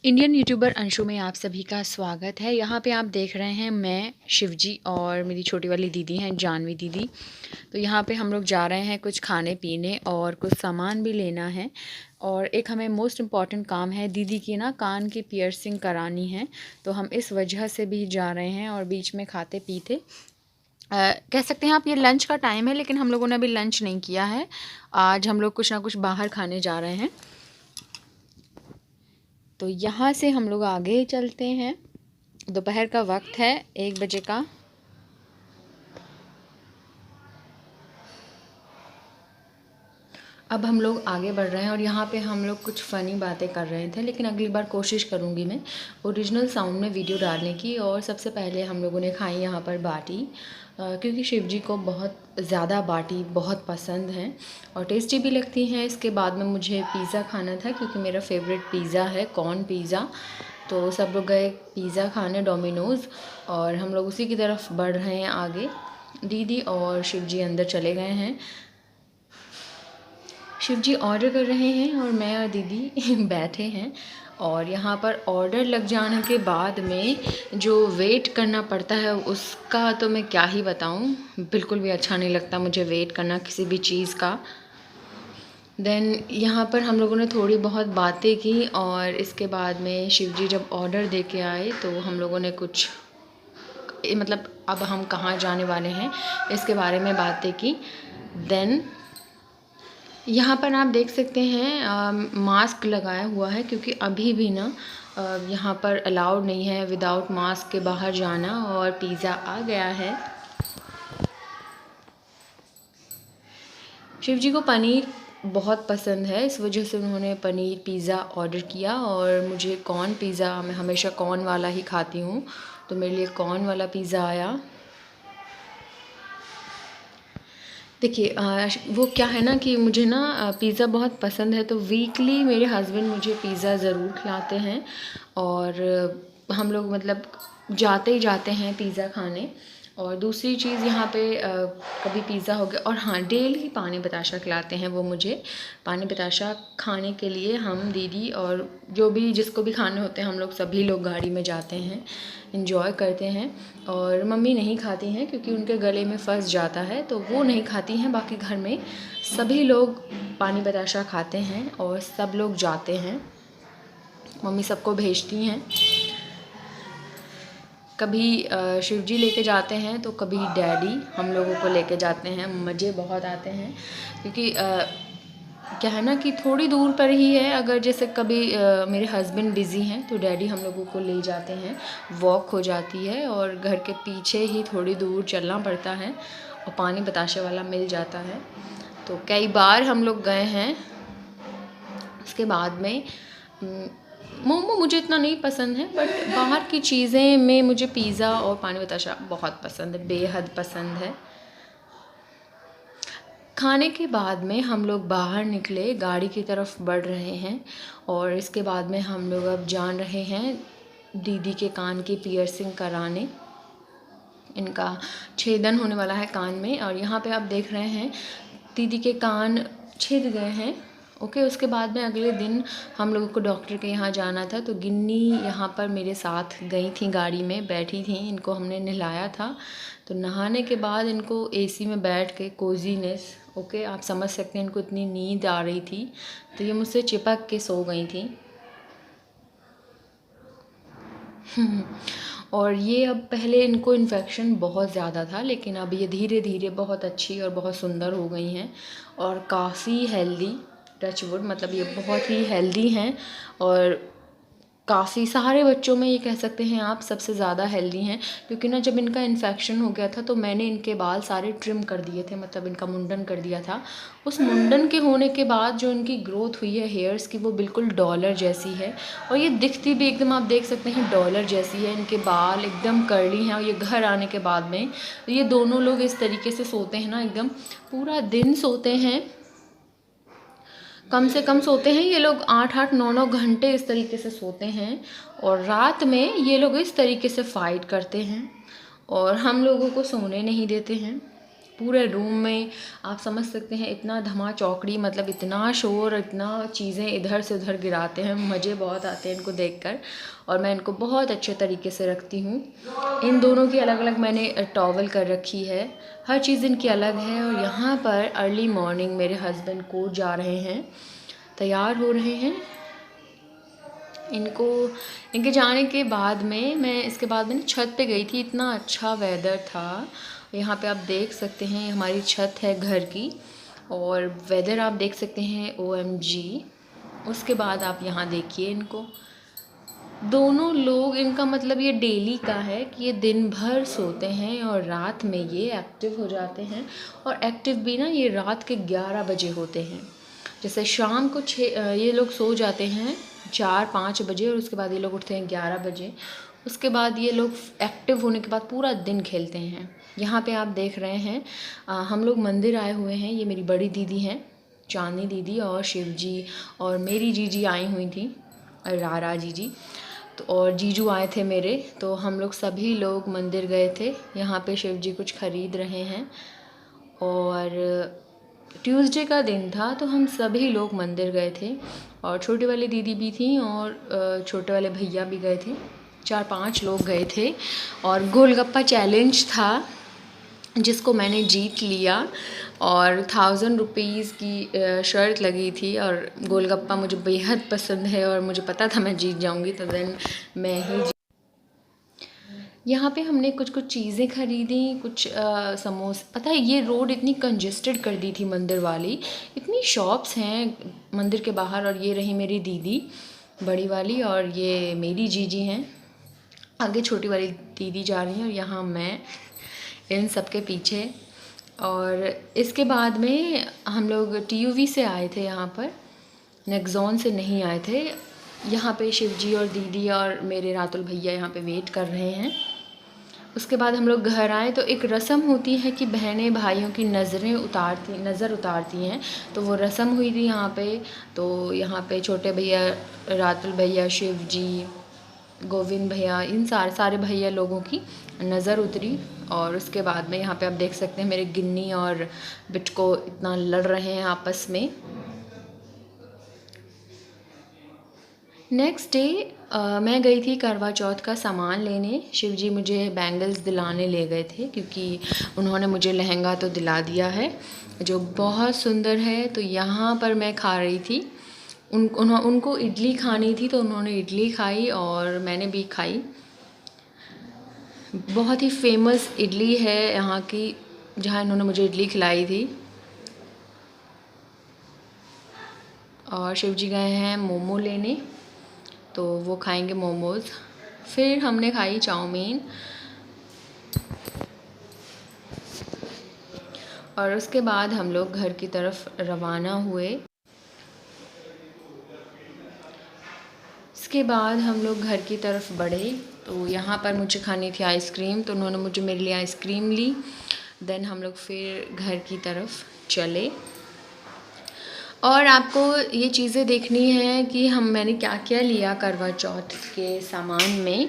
Indian YouTuber Anshu में आप सभी का स्वागत है। यहाँ पे आप देख रहे हैं मैं, शिवजी और मेरी छोटी वाली दीदी हैं जानवी दीदी। तो यहाँ पे हम लोग जा रहे हैं कुछ खाने पीने और कुछ सामान भी लेना है। और एक हमें मोस्ट इम्पॉर्टेंट काम है, दीदी की ना कान की पियर्सिंग करानी है। तो हम इस वजह से भी जा रहे हैं और बीच में खाते पीते कह सकते हैं आप, ये लंच का टाइम है लेकिन हम लोगों ने अभी लंच नहीं किया है। आज हम लोग कुछ ना कुछ बाहर खाने जा रहे हैं। तो यहाँ से हम लोग आगे चलते हैं। दोपहर का वक्त है, 1 बजे का। अब हम लोग आगे बढ़ रहे हैं और यहाँ पे हम लोग कुछ फ़नी बातें कर रहे थे, लेकिन अगली बार कोशिश करूँगी मैं ओरिजिनल साउंड में वीडियो डालने की। और सबसे पहले हम लोगों ने खाई यहाँ पर बाटी, क्योंकि शिव जी को बहुत ज़्यादा बाटी बहुत पसंद हैं और टेस्टी भी लगती हैं। इसके बाद में मुझे पिज़्ज़ा खाना था, क्योंकि मेरा फेवरेट पिज़्ज़ा है कॉर्न पिज़्ज़ा। तो सब लोग गए पिज़्ज़ा खाने डोमिनोज़ और हम लोग उसी की तरफ बढ़ रहे हैं आगे। दीदी और शिव जी अंदर चले गए हैं। शिव जी ऑर्डर कर रहे हैं और मैं और दीदी बैठे हैं। और यहाँ पर ऑर्डर लग जाने के बाद में जो वेट करना पड़ता है उसका तो मैं क्या ही बताऊँ, बिल्कुल भी अच्छा नहीं लगता मुझे वेट करना किसी भी चीज़ का। देन यहाँ पर हम लोगों ने थोड़ी बहुत बातें की और इसके बाद में शिव जी जब ऑर्डर दे के आए तो हम लोगों ने कुछ मतलब अब हम कहाँ जाने वाले हैं इसके बारे में बातें की। देन यहाँ पर आप देख सकते हैं मास्क लगाया हुआ है, क्योंकि अभी भी ना यहाँ पर अलाउड नहीं है विदाउट मास्क के बाहर जाना। और पिज़्ज़ा आ गया है। शिव जी को पनीर बहुत पसंद है, इस वजह से उन्होंने पनीर पिज़्ज़ा ऑर्डर किया। और मुझे कॉर्न पिज़्ज़ा, मैं हमेशा कॉर्न वाला ही खाती हूँ, तो मेरे लिए कॉर्न वाला पिज़्ज़ा आया। देखिए वो क्या है ना कि मुझे ना पिज़्ज़ा बहुत पसंद है, तो वीकली मेरे हस्बैंड मुझे पिज़्ज़ा ज़रूर खिलाते हैं। और हम लोग मतलब जाते ही जाते हैं पिज़्ज़ा खाने। और दूसरी चीज़ यहाँ पे कभी पिज़्ज़ा हो गया, और हाँ डेली पानी बताशा खिलाते हैं वो मुझे। पानी बताशा खाने के लिए हम दीदी और जो भी जिसको भी खाने होते हैं हम लोग सभी लोग गाड़ी में जाते हैं, इंजॉय करते हैं। और मम्मी नहीं खाती हैं क्योंकि उनके गले में फंस जाता है, तो वो नहीं खाती हैं। बाकी घर में सभी लोग पानी बताशा खाते हैं और सब लोग जाते हैं, मम्मी सबको भेजती हैं। कभी शिव जी लेके जाते हैं तो कभी डैडी हम लोगों को लेके जाते हैं। मज़े बहुत आते हैं, क्योंकि क्या है ना कि थोड़ी दूर पर ही है। अगर जैसे कभी मेरे हस्बैंड बिज़ी हैं तो डैडी हम लोगों को ले जाते हैं, वॉक हो जाती है। और घर के पीछे ही थोड़ी दूर चलना पड़ता है और पानी बताशे वाला मिल जाता है। तो कई बार हम लोग गए हैं। उसके बाद में मोमो मुझे इतना नहीं पसंद है, बट बाहर की चीज़ें में मुझे पिज़्ज़ा और पानी बताशा बहुत पसंद है, बेहद पसंद है। खाने के बाद में हम लोग बाहर निकले, गाड़ी की तरफ बढ़ रहे हैं। और इसके बाद में हम लोग अब जान रहे हैं दीदी के कान की पियर्सिंग कराने। इनका छेदन होने वाला है कान में, और यहाँ पे आप देख रहे हैं दीदी के कान छिद गए हैं। ओके, उसके बाद में अगले दिन हम लोगों को डॉक्टर के यहाँ जाना था, तो गिन्नी यहाँ पर मेरे साथ गई थी, गाड़ी में बैठी थी। इनको हमने नहलाया था, तो नहाने के बाद इनको एसी में बैठ के कोजीनेस, ओके आप समझ सकते हैं, इनको इतनी नींद आ रही थी तो ये मुझसे चिपक के सो गई थी। और ये अब पहले इनको इन्फेक्शन बहुत ज़्यादा था, लेकिन अब ये धीरे धीरे बहुत अच्छी और बहुत सुंदर हो गई हैं और काफ़ी हेल्दी। टच वुड, मतलब ये बहुत ही हेल्दी हैं और काफ़ी सारे बच्चों में ये कह सकते हैं आप सबसे ज़्यादा हेल्दी हैं। क्योंकि ना जब इनका इन्फेक्शन हो गया था तो मैंने इनके बाल सारे ट्रिम कर दिए थे, मतलब इनका मुंडन कर दिया था। उस मुंडन के होने के बाद जो इनकी ग्रोथ हुई है हेयर्स की, वो बिल्कुल डॉलर जैसी है। और ये दिखती भी एकदम, आप देख सकते हैं, डॉलर जैसी है। इनके बाल एकदम कर्ली हैं। और ये घर आने के बाद में ये दोनों लोग इस तरीके से सोते हैं ना, एकदम पूरा दिन सोते हैं। कम से कम सोते हैं ये लोग 8-8 9-9 घंटे इस तरीके से सोते हैं। और रात में ये लोग इस तरीके से फ़ाइट करते हैं और हम लोगों को सोने नहीं देते हैं। पूरे रूम में आप समझ सकते हैं इतना धमा चौकड़ी, मतलब इतना शोर, इतना चीज़ें इधर से उधर गिराते हैं। मज़े बहुत आते हैं इनको देखकर और मैं इनको बहुत अच्छे तरीके से रखती हूँ। इन दोनों की अलग अलग मैंने टॉवल कर रखी है, हर चीज़ इनकी अलग है। और यहाँ पर अर्ली मॉर्निंग मेरे हस्बैंड कोर्ट जा रहे हैं, तैयार हो रहे हैं। इनके जाने के बाद में मैं इसके बाद में छत पे गई थी, इतना अच्छा वेदर था। यहाँ पे आप देख सकते हैं हमारी छत है घर की और वेदर आप देख सकते हैं OMG। उसके बाद आप यहाँ देखिए इनको, दोनों लोग, इनका मतलब ये डेली का है कि ये दिन भर सोते हैं और रात में ये एक्टिव हो जाते हैं। और एक्टिव भी ना ये रात के 11 बजे होते हैं। जैसे शाम को ये लोग सो जाते हैं 4-5 बजे और उसके बाद ये लोग उठते हैं 11 बजे। उसके बाद ये लोग एक्टिव होने के बाद पूरा दिन खेलते हैं। यहाँ पे आप देख रहे हैं हम लोग मंदिर आए हुए हैं। ये मेरी बड़ी दीदी हैं, चांदनी दीदी, और शिव जी और मेरी जीजी आई हुई थी, रारा जीजी, तो और जीजू आए थे मेरे। तो हम लोग सभी लोग मंदिर गए थे। यहाँ पे शिव जी कुछ ख़रीद रहे हैं और ट्यूसडे का दिन था तो हम सभी लोग मंदिर गए थे और छोटी वाली दीदी भी थी और छोटे वाले भैया भी गए थे। 4-5 लोग गए थे और गोलगप्पा चैलेंज था जिसको मैंने जीत लिया और 1000 रुपीज़ की शर्त लगी थी। और गोलगप्पा मुझे बेहद पसंद है और मुझे पता था मैं जीत जाऊंगी, तो देन मैं ही यहाँ पे हमने कुछ कुछ चीज़ें ख़रीदी, कुछ समोसे। पता है ये रोड इतनी कंजेस्टेड कर दी थी मंदिर वाली, इतनी शॉप्स हैं मंदिर के बाहर। और ये रही मेरी दीदी बड़ी वाली और ये मेरी जीजी हैं, आगे छोटी वाली दीदी जा रही हैं और यहाँ मैं इन सब के पीछे। और इसके बाद में हम लोग TUV से आए थे, यहाँ पर नेक्सॉन से नहीं आए थे। यहाँ पे शिवजी और दीदी और मेरे रातुल भैया यहाँ पे वेट कर रहे हैं। उसके बाद हम लोग घर आए तो एक रस्म होती है कि बहनें भाइयों की नज़र उतारती हैं, तो वो रस्म हुई थी यहाँ पे। तो यहाँ पे छोटे भैया, रातुल भैया, शिव जी, गोविंद भैया, इन सारे भैया लोगों की नज़र उतरी। और उसके बाद में यहाँ पे आप देख सकते हैं मेरे गिन्नी और बिटको इतना लड़ रहे हैं आपस में। नेक्स्ट डे मैं गई थी करवा चौथ का सामान लेने। शिवजी मुझे बैंगल्स दिलाने ले गए थे क्योंकि उन्होंने मुझे लहंगा तो दिला दिया है जो बहुत सुंदर है। तो यहाँ पर मैं खा रही थी, उनको इडली खानी थी तो उन्होंने इडली खाई और मैंने भी खाई। बहुत ही फेमस इडली है यहाँ की, जहाँ इन्होंने मुझे इडली खिलाई थी। और शिवजी गए हैं मोमो लेने, तो वो खाएंगे मोमोज़। फिर हमने खाई चाउमीन और उसके बाद हम लोग घर की तरफ रवाना हुए। इसके बाद हम लोग घर की तरफ बढ़े तो यहाँ पर मुझे खानी थी आइसक्रीम, तो उन्होंने मुझे मेरे लिए आइसक्रीम ली। देन हम लोग फिर घर की तरफ चले और आपको ये चीज़ें देखनी है कि मैंने क्या क्या लिया करवा चौथ के सामान में,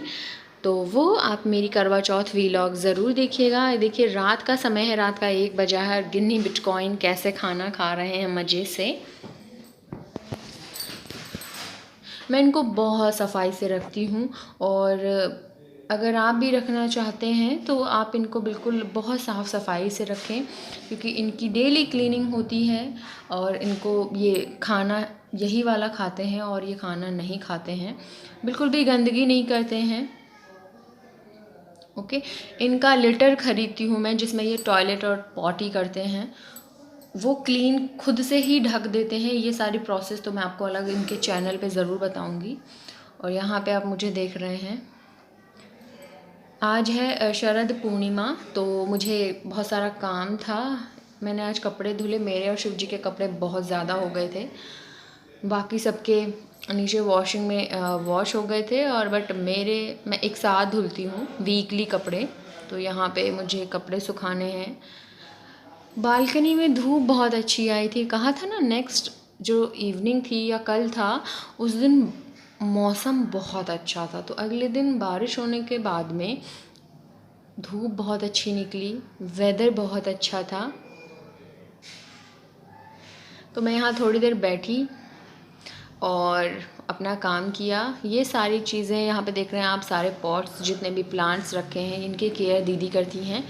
तो वो आप मेरी करवा चौथ व्लॉग ज़रूर देखिएगा। देखिए रात का समय है, रात का 1 बजा है और गिन्नी बिटकॉइन कैसे खाना खा रहे हैं मज़े से। मैं इनको बहुत सफाई से रखती हूँ और अगर आप भी रखना चाहते हैं तो आप इनको बिल्कुल बहुत साफ़ सफाई से रखें क्योंकि इनकी डेली क्लीनिंग होती है। और इनको ये खाना यही वाला खाते हैं और ये खाना नहीं खाते हैं, बिल्कुल भी गंदगी नहीं करते हैं। ओके, इनका लिटर ख़रीदती हूँ मैं जिसमें ये टॉयलेट और पॉटी करते हैं, वो क्लीन खुद से ही ढक देते हैं। ये सारी प्रोसेस तो मैं आपको अलग इनके चैनल पे ज़रूर बताऊंगी। और यहाँ पे आप मुझे देख रहे हैं, आज है शरद पूर्णिमा, तो मुझे बहुत सारा काम था। मैंने आज कपड़े धुले, मेरे और शिवजी के कपड़े बहुत ज़्यादा हो गए थे, बाकी सबके नीचे वॉशिंग में वॉश हो गए थे और बट मैं एक साथ धुलती हूँ वीकली कपड़े। तो यहाँ पे मुझे कपड़े सुखाने हैं। बालकनी में धूप बहुत अच्छी आई थी, कहा था ना नेक्स्ट जो इवनिंग थी या कल था उस दिन मौसम बहुत अच्छा था। तो अगले दिन बारिश होने के बाद में धूप बहुत अच्छी निकली, वेदर बहुत अच्छा था। तो मैं यहाँ थोड़ी देर बैठी और अपना काम किया। ये सारी चीज़ें यहाँ पे देख रहे हैं आप, सारे पॉट्स जितने भी प्लांट्स रखे हैं इनकी केयर दीदी करती हैं।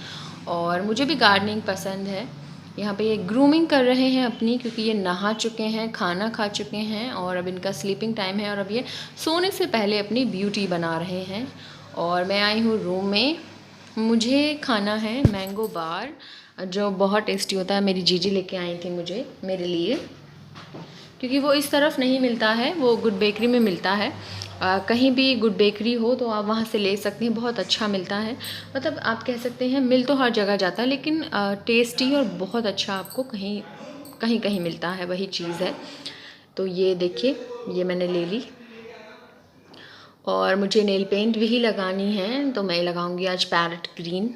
और मुझे भी गार्डनिंग पसंद है। यहाँ पे ये ग्रूमिंग कर रहे हैं अपनी, क्योंकि ये नहा चुके हैं, खाना खा चुके हैं और अब इनका स्लीपिंग टाइम है और अब ये सोने से पहले अपनी ब्यूटी बना रहे हैं। और मैं आई हूँ रूम में। मुझे खाना है मैंगो बार, जो बहुत टेस्टी होता है। मेरी जीजी लेके आई थी मुझे, मेरे लिए, क्योंकि वो इस तरफ नहीं मिलता है, वो गुड बेकरी में मिलता है। कहीं भी गुड बेकरी हो तो आप वहाँ से ले सकते हैं, बहुत अच्छा मिलता है। मतलब आप कह सकते हैं मिल तो हर जगह जाता है, लेकिन टेस्टी और बहुत अच्छा आपको कहीं कहीं कहीं मिलता है, वही चीज़ है। तो ये देखिए, ये मैंने ले ली। और मुझे नेल पेंट भी लगानी है, तो मैं लगाऊंगी आज पैरेट ग्रीन।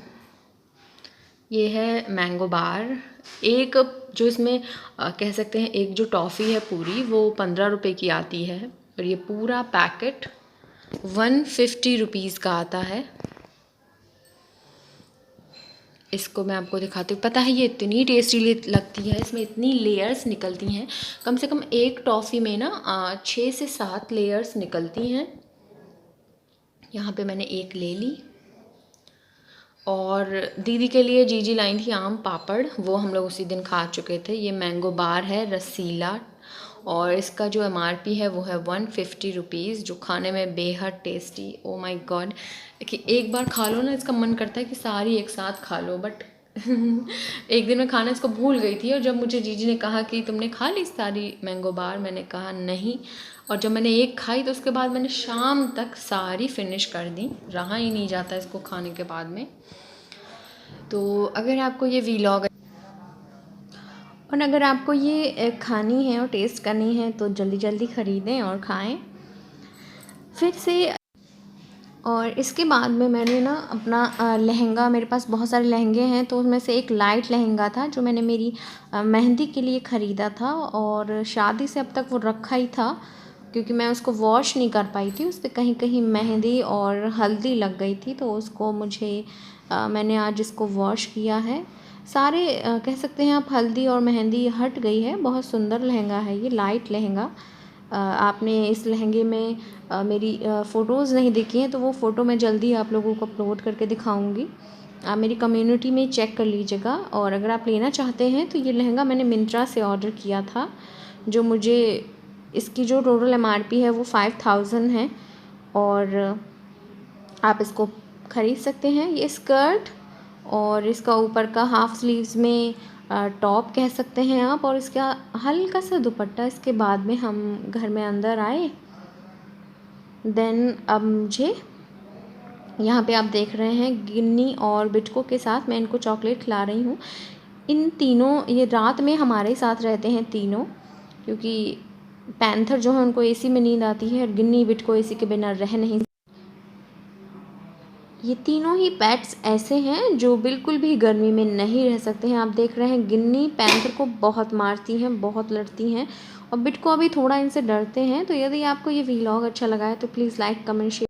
ये है मैंगो बार। एक जो इसमें कह सकते हैं एक जो टॉफ़ी है पूरी, वो 15 रुपए की आती है और ये पूरा पैकेट 150 रुपीज़ का आता है। इसको मैं आपको दिखाती हूँ। पता है ये इतनी टेस्टी लगती है, इसमें इतनी लेयर्स निकलती हैं। कम से कम एक टॉफ़ी में ना 6 से 7 लेयर्स निकलती हैं। यहाँ पे मैंने एक ले ली। और दीदी के लिए जीजी लाई थी आम पापड़, वो हम लोग उसी दिन खा चुके थे। ये मैंगो बार है रसीला और इसका जो MRP है वो है 150 रुपीज़, जो खाने में बेहद टेस्टी। ओ माय गॉड, कि एक बार खा लो ना, इसका मन करता है कि सारी एक साथ खा लो। बट एक दिन मैं खाना इसको भूल गई थी और जब मुझे जीजी ने कहा कि तुमने खा ली सारी मैंगो बार, मैंने कहा नहीं। और जब मैंने एक खाई तो उसके बाद मैंने शाम तक सारी फिनिश कर दी, रहा ही नहीं जाता इसको खाने के बाद में। तो अगर आपको ये वीलॉग और अगर आपको ये खानी है और टेस्ट करनी है तो जल्दी जल्दी ख़रीदें और खाएं फिर से। और इसके बाद में मैंने ना अपना लहंगा, मेरे पास बहुत सारे लहंगे हैं तो उसमें से एक लाइट लहंगा था जो मैंने मेरी मेहंदी के लिए ख़रीदा था और शादी से अब तक वो रखा ही था, क्योंकि मैं उसको वॉश नहीं कर पाई थी। उस पर कहीं कहीं मेहंदी और हल्दी लग गई थी, तो उसको मैंने आज इसको वॉश किया है। सारे कह सकते हैं आप हल्दी और मेहंदी हट गई है। बहुत सुंदर लहंगा है ये, लाइट लहंगा। आपने इस लहंगे में मेरी फ़ोटोज़ नहीं देखी हैं तो वो फ़ोटो मैं जल्दी आप लोगों को अपलोड करके दिखाऊंगी। आप मेरी कम्युनिटी में चेक कर लीजिएगा। और अगर आप लेना चाहते हैं तो ये लहंगा मैंने मिंत्रा से ऑर्डर किया था, जो मुझे इसकी जो टोटल MRP है वो 5000 है और आप इसको ख़रीद सकते हैं। ये स्कर्ट और इसका ऊपर का हाफ स्लीव्स में टॉप कह सकते हैं आप, और इसका हल्का सा दुपट्टा। इसके बाद में हम घर में अंदर आए। देन अब मुझे यहाँ पे आप देख रहे हैं गिन्नी और बिटको के साथ मैं इनको चॉकलेट खिला रही हूँ। इन तीनों ये रात में हमारे साथ रहते हैं तीनों, क्योंकि पैंथर जो है उनको AC में नींद आती है और गिन्नी बिटको AC के बिना रह नहीं। ये तीनों ही पेट्स ऐसे हैं जो बिल्कुल भी गर्मी में नहीं रह सकते हैं। आप देख रहे हैं गिन्नी पैंथर को बहुत मारती हैं, बहुत लड़ती हैं और बिटको अभी थोड़ा इनसे डरते हैं। तो यदि आपको ये व्लॉग अच्छा लगा है तो प्लीज़ लाइक, कमेंट, शेयर